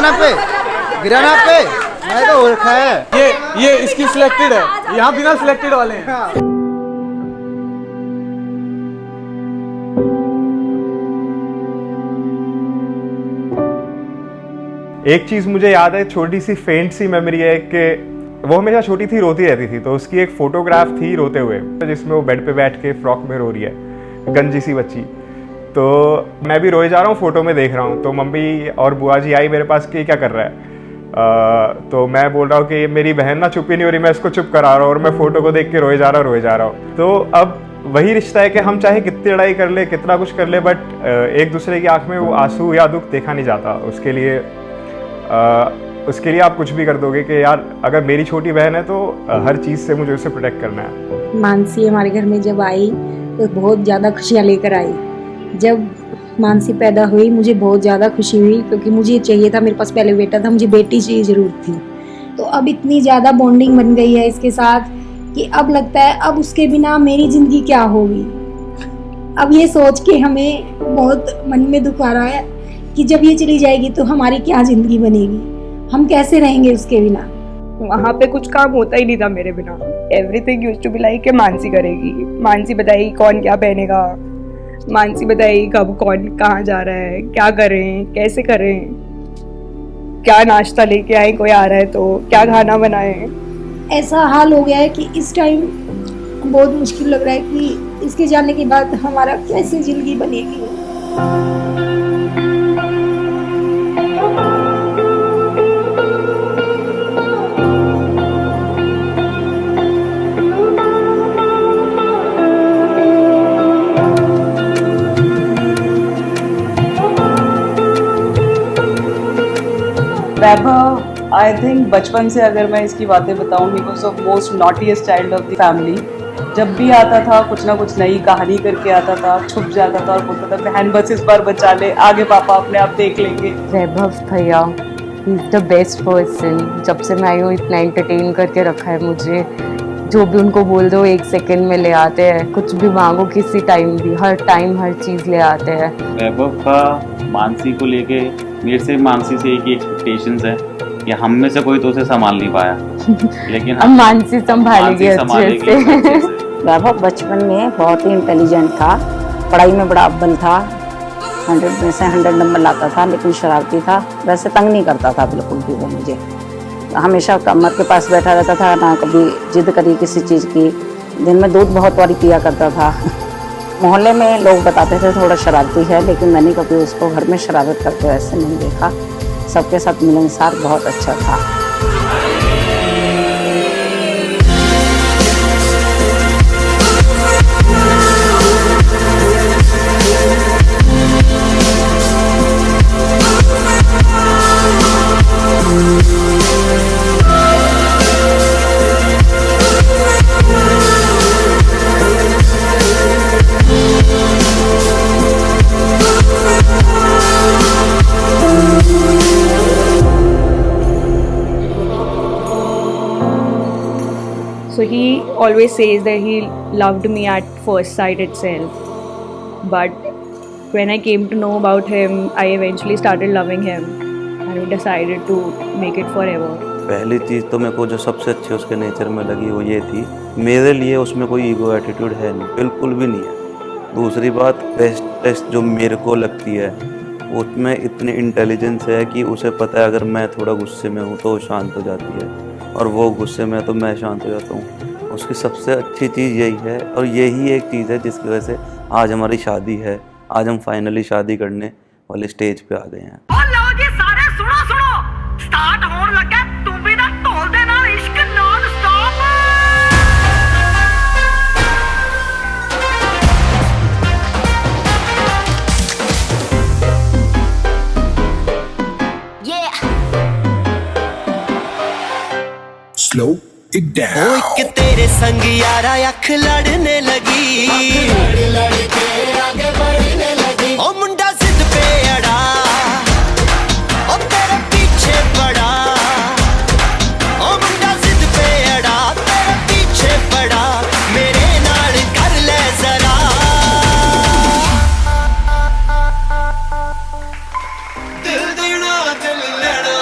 ना पे, गिरा ना पे, मैं तो ओरखा है। ये इसकी सिलेक्टेड है, यहाँ बिना सिलेक्टेड वाले हैं। एक चीज़ मुझे याद है, छोटी सी फेंट सी मेमोरी है कि वो हमेशा छोटी थी, रोती रहती थी, तो उसकी एक फोटोग्राफ थी रोते हुए, जिसमें वो बेड पे बैठ के फ्रॉक में रो रही है, गंजी सी बच्ची। तो मैं भी रोए जा रहा हूँ, फोटो में देख रहा हूँ, तो मम्मी और बुआ जी आई मेरे पास कि क्या कर रहा है। तो मैं बोल रहा हूँ कि मेरी बहन ना चुप ही नहीं हो रही, मैं इसको चुप करा रहा हूँ और मैं फोटो को देख के रोए जा रहा हूँ। तो अब वही रिश्ता है कि हम चाहे कितनी लड़ाई कर ले, कितना कुछ कर ले, बट एक दूसरे की आंख में वो आंसू या दुख देखा नहीं जाता। उसके लिए आप कुछ भी कर दोगे कि यार अगर मेरी छोटी बहन है तो हर चीज़ से मुझे उसे प्रोटेक्ट करना है। मानसी हमारे घर में जब आई तो बहुत ज़्यादा खुशियाँ लेकर आई। जब मानसी पैदा हुई मुझे बहुत ज़्यादा खुशी हुई, क्योंकि मुझे चाहिए था, मेरे पास पहले बेटा था, मुझे बेटी चाहिए ज़रूर थी। तो अब इतनी ज़्यादा बॉन्डिंग बन गई है इसके साथ कि अब लगता है अब उसके बिना मेरी ज़िंदगी क्या होगी। अब ये सोच के हमें बहुत मन में दुख आ रहा है कि जब ये चली जाएगी तो हमारी क्या ज़िंदगी बनेगी, हम कैसे रहेंगे उसके बिना। वहाँ पे कुछ काम होता ही नहीं था मेरे बिना। Everything used to be like Mansi करेगी, मानसी बताएगी कौन क्या पहनेगा, मानसी बताएगी कब कौन कहाँ जा रहा है, क्या करें, कैसे करें, क्या नाश्ता लेके आए, कोई आ रहा है तो क्या खाना बनाएं। ऐसा हाल हो गया है कि इस टाइम बहुत मुश्किल लग रहा है कि इसके जाने के बाद हमारा कैसे ज़िंदगी बनेगी। वैभव आई थिंक बचपन से अगर मैं इसकी बातें बताऊं, he was the most naughtiest child of the family. जब भी आता था कुछ ना कुछ नई कहानी करके आता था, छुप जाता था और बोलता था बहन बस इस बार बचा ले, आगे पापा अपने आप देख लेंगे। वैभव भैया he is the best person. जब से मैं यूँ इतना एंटरटेन करके रखा है मुझे, जो भी उनको बोल दो 1 सेकेंड में ले आते हैं, कुछ भी मांगो किसी टाइम भी, हर टाइम हर चीज़ ले आते हैं। वैभव का मानसी को लेके मेरे से मानसी से एक ही एक्सपेक्टेशंस है कि हम में से कोई तो उसे संभाल नहीं पाया, लेकिन हम मानसी संभालेगी अच्छे से। वैभव बचपन में बहुत ही इंटेलिजेंट था, पढ़ाई में बड़ा अव्वल था, 100 में से 100 नंबर लाता था, लेकिन शरारती था। वैसे तंग नहीं करता था बिल्कुल भी वो मुझे, हमेशा कमर के पास बैठा रहता था, ना कभी जिद करी किसी चीज़ की। दिन में दूध बहुत बारी पिया करता था। मोहल्ले में लोग बताते थे थोड़ा शरारती है, लेकिन मैंने कभी उसको घर में शरारत करते ऐसे नहीं देखा। सबके साथ मिलनसार बहुत अच्छा था। So he always says that he loved me at first sight itself. But when I came to know about him, I eventually started loving him and we decided to make it forever. पहली चीज़ तो मेरे को जो सबसे अच्छी उसके nature में लगी वो ये थी, मेरे लिए उसमें कोई ईगो एटीट्यूड है नहीं, बिल्कुल भी नहीं है। दूसरी बात बेस्ट जो मेरे को लगती है, उसमें इतनी इंटेलिजेंस है कि उसे पता है अगर मैं थोड़ा गुस्से में हूँ तो वो शांत हो जाती है, और वो गुस्से में है तो मैं शांत हो जाता हूँ। उसकी सबसे अच्छी चीज़ यही है, और यही एक चीज़ है जिसकी वजह से आज हमारी शादी है। आज हम फाइनली शादी करने वाले स्टेज पे आ गए हैं। Slow it down. कि तेरे संग यारा अख लड़ने लगी, आगे बढ़ने लगी। ओ मुंडा जिद पे अड़ा, ओ तेरे पीछे पड़ा। ओ मुंडा जिद पे अड़ा, तेरे पीछे पड़ा। मेरे नाल कर ले जरा। दिल देना दिल लेना,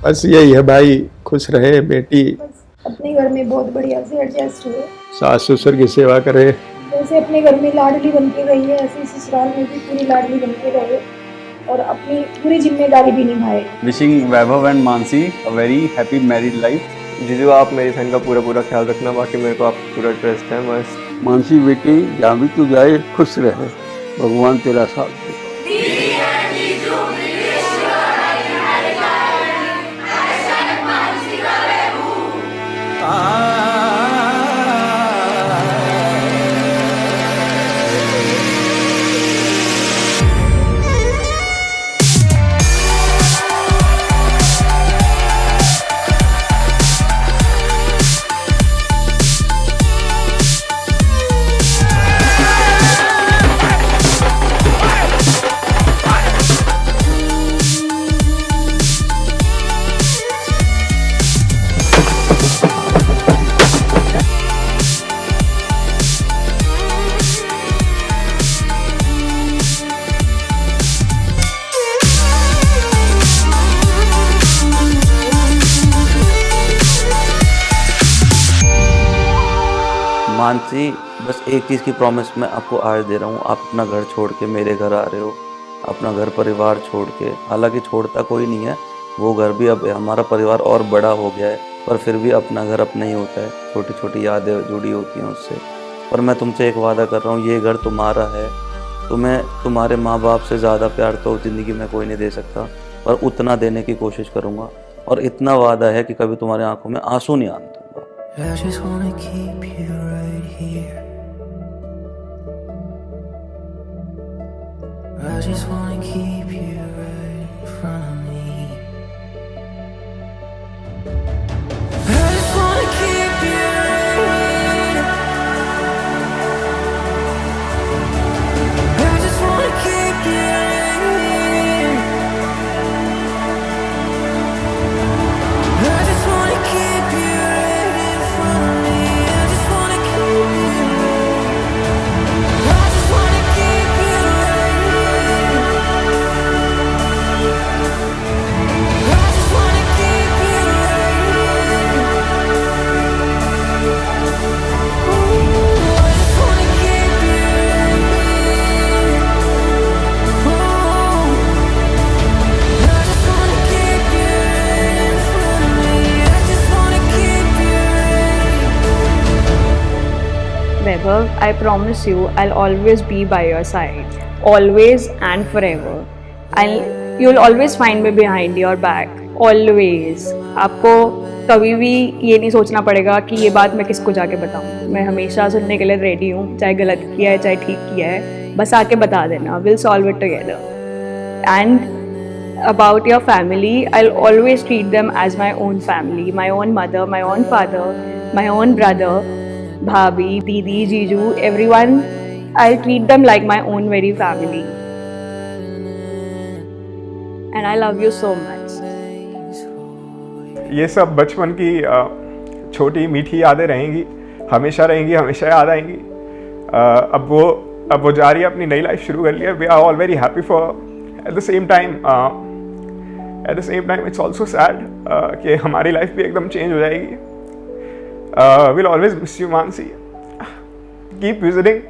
बस यही है भाई, खुश रहे बेटी, अपने घर में बहुत बढ़िया से एडजस्ट हुए, सास ससुर की सेवा करे। जैसे अपने घर में लाडली बन के गई है ऐसे ससुराल में भी पूरी लाडली बन के रहे और अपनी पूरी जिम्मेदारी भी निभाए। Wishing Vaibhav and Mansi a very happy married life. जीजू आप मेरी बहन का पूरा ख्याल रखना, बाकी मेरे को आप पूरा ट्रस्ट है। बस मानसी बेटी जहाँ भी तू जाए खुश रहे, भगवान तेरा साथ दे। मानसी, बस एक चीज़ की प्रॉमिस मैं आपको आज दे रहा हूँ, आप अपना घर छोड़ के मेरे घर आ रहे हो, अपना घर परिवार छोड़ के। हालांकि छोड़ता कोई नहीं है, वो घर भी अब हमारा परिवार और बड़ा हो गया है, पर फिर भी अपना घर अपना ही होता है, छोटी छोटी यादें जुड़ी होती हैं उससे। पर मैं तुमसे एक वादा कर रहा हूँ, ये घर तुम्हारा है, तुम्हें तुम्हारे माँ बाप से ज़्यादा प्यार तो ज़िंदगी में कोई नहीं दे सकता, पर उतना देने की कोशिश करूँगा। और इतना वादा है कि कभी तुम्हारे आंखों में आंसू नहीं आने दूँगा। I just wanna keep you right here. I just wanna keep you right in front of me. I just wanna keep you right here. I just wanna keep you right here. I just wanna keep you right in front of me. I just wanna keep you right. I just wanna keep you right here. I just wanna keep you right here. Ooh, I just wanna keep you right here. Ooh, I just wanna keep you right in front of me. I just wanna keep you right. Vaibhav, I promise you I'll always be by your side, always and forever. You'll always find me behind your back, always. आपको कभी भी ये नहीं सोचना पड़ेगा कि ये बात मैं किसको जाके बताऊँ। मैं हमेशा सुनने के लिए रेडी हूँ, चाहे गलत किया है चाहे ठीक किया है, बस आके बता देना। We'll solve it together. And about your family, I'll always treat them as my own family, my own mother, my own father, my own brother, bhabi, didi, jiju, everyone. I'll treat them like my own very family. And I love you so much. ये सब बचपन की छोटी मीठी यादें रहेंगी, हमेशा रहेंगी, हमेशा याद आएंगी। अब वो जा रही है, अपनी नई लाइफ शुरू कर लिया। We are all very happy for. At the same time it's also sad कि हमारी लाइफ भी एकदम चेंज हो जाएगी। Will always miss you Mansi, keep visiting.